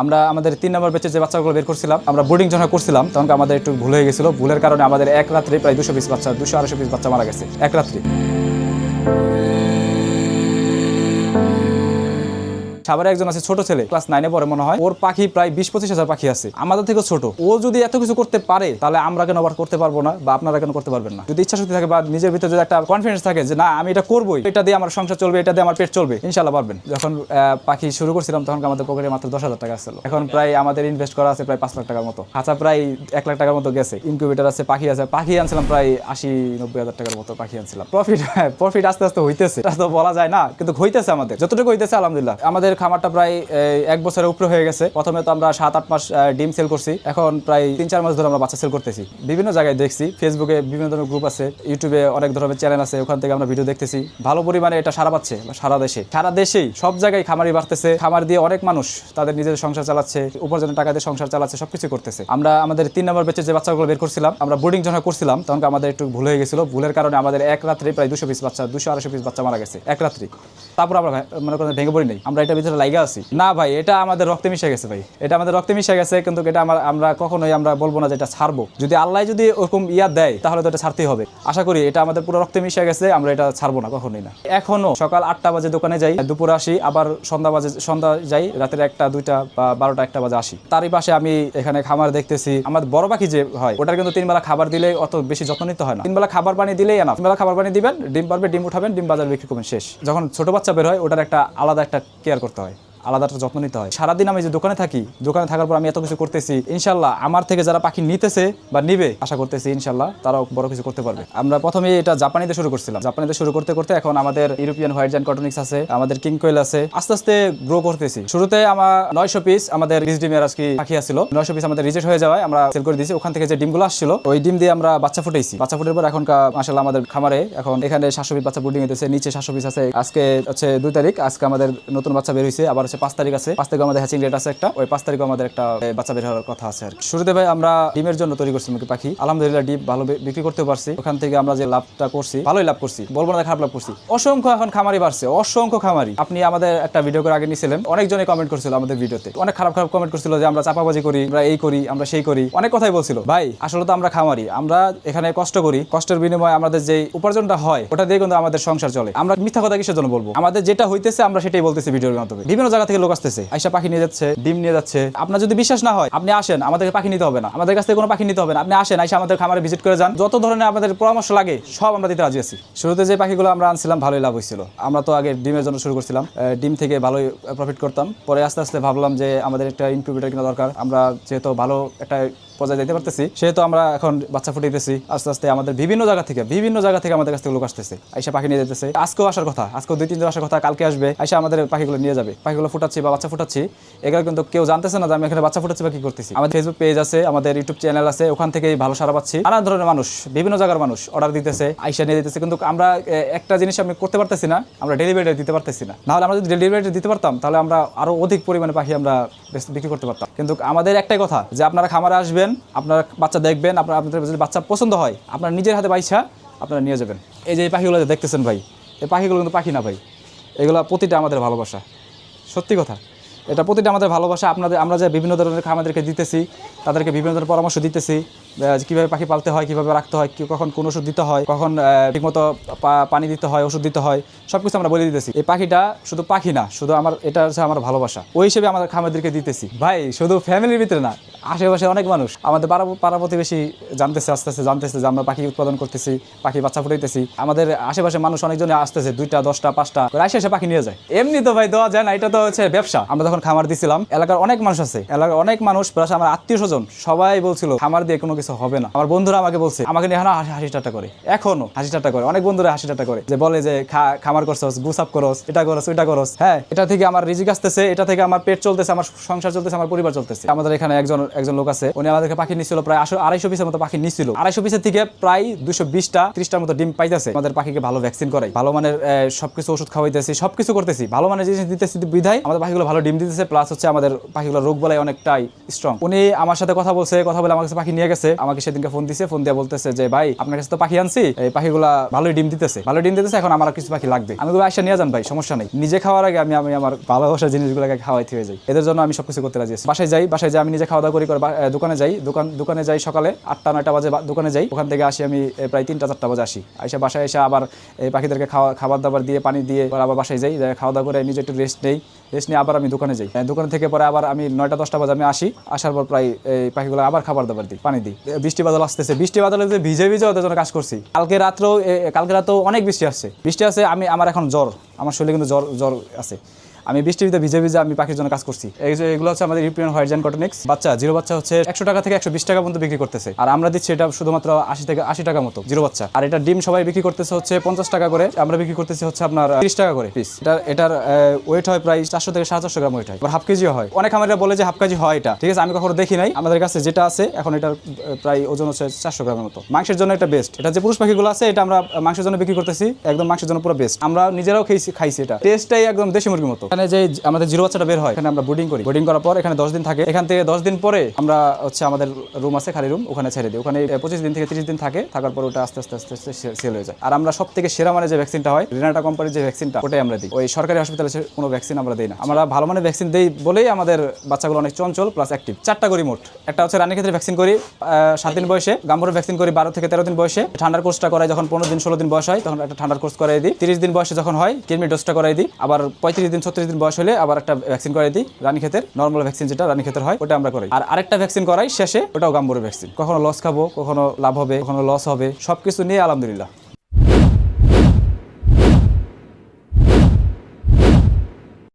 আমরা আমাদের 3 নম্বর ব্যাচে যে বাচ্চাগুলো বের করছিলাম, আমরা বোর্ডিং যখন করছিলাম তখন আমাদের একটু ভুল হয়ে গেছিল। ভুলের কারণে আমাদের এক রাত্রে প্রায় 200 পিস বাচ্চা 200-250 পিস বাচ্চা মারা গেছে এক রাত্রে। সাভারে একজন আছে ছোট ছেলে, ক্লাস 9 এ পড়ে মনে হয়। ওর পাখি প্রায় 20-25 হাজার পাখি আছে, আমাদের থেকে ছোট। ও যদি এত কিছু করতে পারে তাহলে আমরা কেন আবার করতে পারবো না, বা আপনারা কেন করতে পারবেন না? যদি ইচ্ছা শক্তি থাকে বা নিজের ভিতরে যদি একটা কনফিডেন্স থাকে যে না আমি এটা করবোই, এটা দিয়ে আমার সংসার চলবে, এটা দিয়ে আমার পেট চলবে, ইনশাআল্লাহ পারবেন। যখন পাখি শুরু করছিলাম তখন আমাদের পকেটে মাত্র 10,000 টাকা ছিল। এখন প্রায় আমাদের ইনভেস্ট করা আছে প্রায় 5 লাখ টাকার মতো। খাঁচা প্রায় 1 লাখ টাকার মতো গেছে। ইনকিউবেটর আছে, পাখি আছে। পাখি আনছিলাম প্রায় 80-90 হাজার টাকার মতো পাখি আনছিলাম। প্রফিট আস্তে আস্তে হইতেছে, এটা তো বলা যায় না, কিন্তু হইতেছে আমাদের যতটুকু হইতেছে আলহামদুলিল্লাহ। আমাদের খামারটা প্রায় 1 বছরের উপরে হয়ে গেছে। প্রথমে তো আমরা 7-8 মাস ডিম সেল করছি, এখন প্রায় 3-4 মাস ধরে আমরা বাচ্চা সেল করতেছি। বিভিন্ন জায়গায় দেখছি, ফেসবুকে বিভিন্ন ধরনের গ্রুপ আছে, ইউটিউবে অনেক ধরনের চ্যানেল আছে, ওখান থেকে আমরা ভিডিও দেখতেছি। ভালো পরিমাণে এটা সারা পাচ্ছে সারা দেশেই সব জায়গায় খামারি বাড়তেছে। খামার দিয়ে অনেক মানুষ তাদের নিজেদের সংসার চালাচ্ছে, উপার্জনের টাকা দিয়ে সংসার চালাচ্ছে, সবকিছু করতেছে। আমরা আমাদের 3 নম্বর ব্যাচে যে বাচ্চাগুলো বের করছিলাম, আমরা বোর্ডিং যখন করছিলাম তখন আমাদের একটু ভুল হয়ে গেছিল। ভুলের কারণে আমাদের এক রাত্রে প্রায় 200 পিস বাচ্চা 200-250 পিস বাচ্চা মারা গেছে এক রাত্রি। তারপর আমরা মনে করেন ভেঙে পড়ি নাই, আমরা এটার ভিতরে লাইগা আছি। না ভাই, এটা আমাদের রক্তে মিশে গেছে ভাই, এটা আমাদের রক্তে মিশে গেছে। কিন্তু এটা আমরা কখনোই আমরা বলবো না যে এটা ছাড়বো। যদি আল্লাহ যদি ওরকম দেয় তাহলে তো এটা ছাড়তেই হবে। আশা করি এটা আমাদের পুরো রক্তে মিশে গেছে, আমরা এটা ছাড়বো না, কখনোই না। এখনো সকাল 8টা বাজে দোকানে যাই, দুপুরে আসি, আবার সন্ধ্যা যাই, রাতের 1টা 2টা বা 12টা 1টা বাজে আসি। তারই পাশে আমি এখানে খামার দেখতেছি। আমাদের বড় পাখি যে হয় ওটার কিন্তু 3 বেলা খাবার দিলে অত বেশি যত্ন নিতে হয় না। 3 বেলা খাবার পানি দিলেই না, 3 বেলা খাবার পানি দিবেন, ডিম পারবে, ডিম উঠাবেন, ডিম বাজার বিক্রি করবেন, শেষ। যখন ছোট বাচ্চা বের হয় ওটার একটা আলাদা একটা কেয়ার করতে হয়, আলাদা একটা যত্ন নিতে হয়। সারাদিন আমি যে দোকানে থাকি, দোকানে থাকার পর আমি এত কিছু করতেছি, ইনশাল্লাহ আমার থেকে যারা পাখি নিতেছে বা নিবে, আশা করতেছি ইনশাল্লাহ তারাও বড় কিছু করতে পারবে। আমরা প্রথমে এটা জাপানিতে শুরু করছিলাম, জাপানিতে শুরু করতে করতে এখন আমাদের ইউরোপিয়ান হোয়াইট জায়ান্ট কটনিক্স আছে, আমাদের কিং কোয়েল আছে, আস্তে আস্তে গ্রো করতেছি। শুরুতে আমার 900 পিস আমাদের ডিমের আজকে পাখি আসছিল, 900 পিস আমাদের রিজেক্ট হয়ে যাওয়ায় আমরা সেল করে দিয়েছি। ওখান থেকে যে ডিমগুলো আসছিল ওই ডিম দিয়ে আমরা বাচ্চা ফুটাইছি। বাচ্চা ফুটের পর এখন মাশাআল্লাহ আমাদের খামারে এখন এখানে 700 পিস বাচ্চা বুডিং হইতেছে, নিচে 700 পিস আছে। আজকে হচ্ছে 2 তারিখ, আজকে আমাদের নতুন বাচ্চা বের হইছে। আবার 5 তারিখ আছে, 5 তারিখ আমাদের হ্যাচিং রেট আছে একটা, ওই 5 তারিখে আমাদের একটা বাচ্চা বের হওয়ার কথা আছে আর কি। শুরুতে ভাই আমরা ডিমের জন্য তৈরি করছি মুরগি পাখি, আলহামদুলিল্লাহ ডিম ভালো বিক্রি করতে পারছি। ওখান থেকে আমরা যে লাভটা করছি, ভালোই লাভ করছি, বলবো না খারাপ লাভ করছি। অসংখ্য এখন খামারি বাড়ছে, অসংখ্য খামারি। আপনি আমাদের একটা ভিডিও করে আগে নিয়েছিলেন, অনেকজনে কমেন্ট করছিল আমাদের ভিডিওতে, অনেক খারাপ কমেন্ট করছিল যে আমরা চাপাবাজি করি, আমরা এই করি, আমরা সেই করি, অনেক কথাই বলছিল। ভাই আসলে তো আমরা খামারি, আমরা এখানে কষ্ট করি, কষ্টের বিনিময়ে আমাদের যে উপার্জনটা হয় ওটা দিয়ে কিন্তু আমাদের সংসার চলে। আমরা মিথ্যা কথা কিসের জন্য বলবো? আমাদের যেটা হইতেছে আমরা সেটাই বলতেছি ভিডিওর মাধ্যমে। বিভিন্ন জায়গা থেকে লোক আসতেছে, আইসা পাখি নিয়ে যাচ্ছে, ডিম নিয়ে যাচ্ছে। আপনার যদি বিশ্বাস না হয় আপনি আসেন, আমাদেরকে পাখি নিতে হবে না, আমাদের কাছ থেকে কোনো পাখি নিতে হবে না। আপনি আসেন, আইসা আমাদের খামারে ভিজিট করে যান, যত ধরনের আমাদের পরামর্শ লাগে সব আমরা দিতে রাজি আছি। শুরুতে যে পাখিগুলো আমরা আনছিলাম ভালোই লাভ হয়েছিল। আমরা তো আগে ডিমের জন্য শুরু করছিলাম, ডিম থেকে ভালোই প্রফিট করতাম। পরে আস্তে আস্তে ভাবলাম যে আমাদের একটা ইনকিউবেটর কিনা দরকার। আমরা যেহেতু ভালো একটা পর্যায়ে যেতে পারতেছি সেহেতু আমরা এখন বাচ্চা ফুটাইতেছি। আস্তে আস্তে আমাদের বিভিন্ন জায়গা থেকে আমাদের কাছ থেকে লোক আসতেছে, আইসা পাখি নিয়ে যেতেছে। আজকেও আসার কথা, আজকেও 2-3 দিন আসার কথা, কালকে আসবে, আইসা আমাদের পাখিগুলো নিয়ে যাবে। পাখিগুলো ফুটাচ্ছি বা বাচ্চা ফুটাচ্ছি, এগুলো কিন্তু কেউ জানতেছে না যে আমি এখানে বাচ্চা ফুটাচ্ছি বা কি করতেছি। আমাদের ফেসবুক পেজ আছে, আমাদের ইউটিউব চ্যানেল আছে, ওখান থেকেই ভালো সারা পাচ্ছি। নানা ধরনের মানুষ, বিভিন্ন জায়গার মানুষ অর্ডার দিতেছে, আইসা নিয়ে দিতেছে। কিন্তু আমরা একটা জিনিস আমি করতে পারতেছি না, আমরা ডেলিভারি দিতে পারতেছি না। নাহলে আমরা যদি ডেলিভারি দিতে পারতাম তাহলে আমরা আরো অধিক পরিমাণে পাখি আমরা বিক্রি করতে পারতাম। কিন্তু আমাদের একটাই কথা যে আপনারা খামারে আসবেন, আপনারা বাচ্চা দেখবেন, আপনাদের যদি বাচ্চা পছন্দ হয় আপনারা নিজের হাতে বাইসা আপনারা নিয়ে যাবেন। এই যে এই পাখিগুলো দেখতেছেন ভাই, এই পাখিগুলো কিন্তু পাখি না ভাই, এগুলো প্রতিটা আমাদের ভালোবাসা, সত্যি কথা। এটা প্রতিটা আমাদের ভালোবাসা। আমরা যে বিভিন্ন ধরনের খামারদেরকে দিতেছি, তাদেরকে বিভিন্ন ধরনের পরামর্শ দিতেছি, কীভাবে পাখি পালতে হয়, কীভাবে রাখতে হয়, কখন কোন ওষুধ দিতে হয়, কখন ঠিকমতো পানি দিতে হয়, ওষুধ দিতে হয়, সব কিছু আমরা বলে দিতেছি। এই পাখিটা শুধু পাখি না, শুধু এটা হচ্ছে আমার ভালোবাসা, ওই হিসেবে আমাদের খামারদেরকে দিতেছি ভাই। শুধু ফ্যামিলির ভিতরে না, আশেপাশে অনেক মানুষ, আমাদের পাড়া প্রতিবেশী জানতেছে, আস্তে আস্তে জানতেছে যে আমরা পাখি উৎপাদন করতেছি, পাখি বাচ্চা ফুটাইতেছি। আমাদের আশেপাশে মানুষ অনেকজনে আসতেছে, 2টা 10টা 5টা করে এসে পাখি নিয়ে যায়। এমনি তো ভাই দেওয়া যায় না, এটা তো হচ্ছে ব্যবসা। আমরা যখন খামার দিছিলাম, এলাকার অনেক মানুষ আছে, এলাকার অনেক মানুষ প্লাস আমার আত্মীয় স্বজন সবাই বলছিল খামার দিয়ে কোনো কিছু হবে না। আমার বন্ধুরা আমাকে বলছে, আমাকে নিয়ে হাসি ঠাট্টা করে, এখনো হাসি ঠাট্টা করে, অনেক বন্ধুরা হাসি ঠাট্টা করে, যে বলে যে খামার করছস, গুছাপ করস, এটা করস, ওইটা করস। হ্যাঁ, এটা থেকে আমার রিজিক আসতেছে, এটা থেকে আমার পেট চলতেছে, আমার সংসার চলতেছে, আমার পরিবার চলতেছে। আমাদের এখানে একজন লোক আছে, উনি আমাদেরকে পাখি নিছিল, প্রায় 250 পিসের মতো পাখি নিছিল। 250 পিসের থেকে প্রায় 220টা 30টার মতো ডিম পাইতেছে। আমাদের পাখিকে ভালো ভ্যাকসিন করাই, ভালো মানের সবকিছু ওষুধ খাওয়াইতেছি, সবকিছু করতেছি, ভালো মানের জিনিস দিতেছি বিধায় আমাদের পাখিগুলো ভালো ডিম দিতেছে, প্লাস হচ্ছে আমাদের পাখিগুলোর রোগ বলাই অনেকটাই স্ট্রং। উনি আমার সাথে কথা বলছে, কথা বলে আমার কাছে পাখি নিয়ে গেছে। আমাকে সেদিনকে ফোন দিছে, ফোন দিয়ে বলতেছে যে ভাই আপনার কাছে তো পাখি আনছি, এই পাখিগুলা ভালোই ডিম দিতেছে, এখন আমার কিছু পাখি লাগবে। আমি বলি আইসা নিয়ে যান ভাই, সমস্যা নেই। নিজে খাওয়ার আগে আমি আমার ভালোবাসার জিনিসগুলোকে খাওয়াইতে হয়ে যাই। এদের জন্য আমি সবকিছু করতে রাজি আছি। বাসায় যাই আমি নিজে খাওয়া দাওয়া করি, দোকানে যাই সকালে 8টা-9টা বাজে দোকানে যাই। ওখান থেকে আসি আমি প্রায় 3টা-4টা বাজে আসি। বাসায় এসে আবার এই পাখিদেরকে খাবার দাবার দিয়ে পানি দিয়ে আবার বাসায় যাই, খাওয়া দাওয়া করে নিজে একটু রেস্ট নিয়ে আবার আমি দোকানে যাই। দোকান থেকে পরে আবার আমি 9টা-10টা বাজে আমি আসি। আসার পর প্রায় এই পাখিগুলো আবার খাবার দাবার দিই, পানি দিই। বৃষ্টি বাদল আসতেছে, বৃষ্টি বাদলে যে ভিজে ওদের জন্য কাজ করছি। কালকে রাতেও অনেক বৃষ্টি আসছে। আমার এখন জ্বর, আমার শরীরে কিন্তু জ্বর আছে। আমি বৃষ্টিতে ভিজে আমি পাখির জন্য কাজ করছি। এগুলো হচ্ছে আমাদের ইউরোপিয়ান হোয়াইট জায়ান্ট কটনিক্স বাচ্চা। জিরো বাচ্চা হচ্ছে 100 টাকা থেকে 120 টাকা পর্যন্ত বিক্রি করতেছে, আর আমরা দিচ্ছি এটা শুধুমাত্র 80 টাকা মতো জিরো বাচ্চা। আর এটা ডিম সবাই বিক্রি করতেছে হচ্ছে 50 টাকা করে, আমরা বিক্রি করতেছি হচ্ছে আপনার 30 টাকা করে পিস। এটার ওয়েট হয় প্রায় 400 থেকে 450 গ্রাম ওয়েট হয়, হাফ কেজিও হয়। অনেক খামারিরা বলে যে হাফ কেজি হয়, এটা ঠিক আছে, আমি কখনো দেখি নাই। আমাদের কাছে যেটা আছে এখন এটার প্রায় ওজন হচ্ছে 400 গ্রামের মতো। মাংসের জন্য এটা বেস্ট। এটা যে পুরুষ পাখিগুলো আছে এটা আমরা মাংসের জন্য বিক্রি করতেছি, একদম মাংসের জন্য পুরো বেস্ট। আমরা নিজেরাও খাইছি, এটা টেস্টটাই একদম দেশি মুরগির মতো। এখানে যে আমাদের জিরো বাচ্চাটা বের হয়, এখানে আমরা ব্রিডিং করার পর এখানে 10 দিন থাকে। এখান থেকে 10 দিন পরে আমরা হচ্ছে আমাদের রুম আছে, খালি রুম, ওখানে ছেড়ে দিই। ওখানে 25 দিন থেকে 30 দিন থাকে, থাকার পর ওটা আস্তে আস্তে সেল হয়ে যায়। আর আমরা সব থেকে সেরা মানের যে ভ্যাকসিনটা হয়, রিনাটা কোম্পানির যে ভ্যাকসিনটা, ওটাই আমরা দিই। ওই সরকারি হসপিটালে কোনো ভ্যাকসিন আমরা দিই না। আমরা ভালো মানের ভ্যাকসিন দিই বলেই আমাদের বাচ্চাগুলো অনেক চঞ্চল প্লাস অ্যাক্টিভ। 4টা করি মোট। একটা হচ্ছে রানীক্ষেত্রে ভ্যাকসিন করি 7 দিন বয়সে, গাম্বুরের ভ্যাকসিন করি 12 থেকে 13 দিন বয়সে, ঠান্ডার কোর্সটা করাই যখন 15 দিন 16 দিন বয়স হয় তখন একটা ঠান্ডার কোর্স করাই দিই। 30 দিন বয়সে যখন হয় কৃমি ডোজটা করাই দিই। আবার 35 দিন 36 দিন বয়স হলে আবার একটা ভ্যাকসিন করাই দিই, রানীক্ষেতের নর্মাল ভ্যাকসিন যেটা রানীক্ষেতের হয় ওটা আমরা করি। আর আরেকটা ভ্যাকসিন করাই শেষে, ওটাও গাম্বুরের ভ্যাকসিন। কখনো লস খাবো, কখনো লাভ হবে, কখনো লস হবে, সবকিছু নিয়ে আলহামদুলিল্লাহ।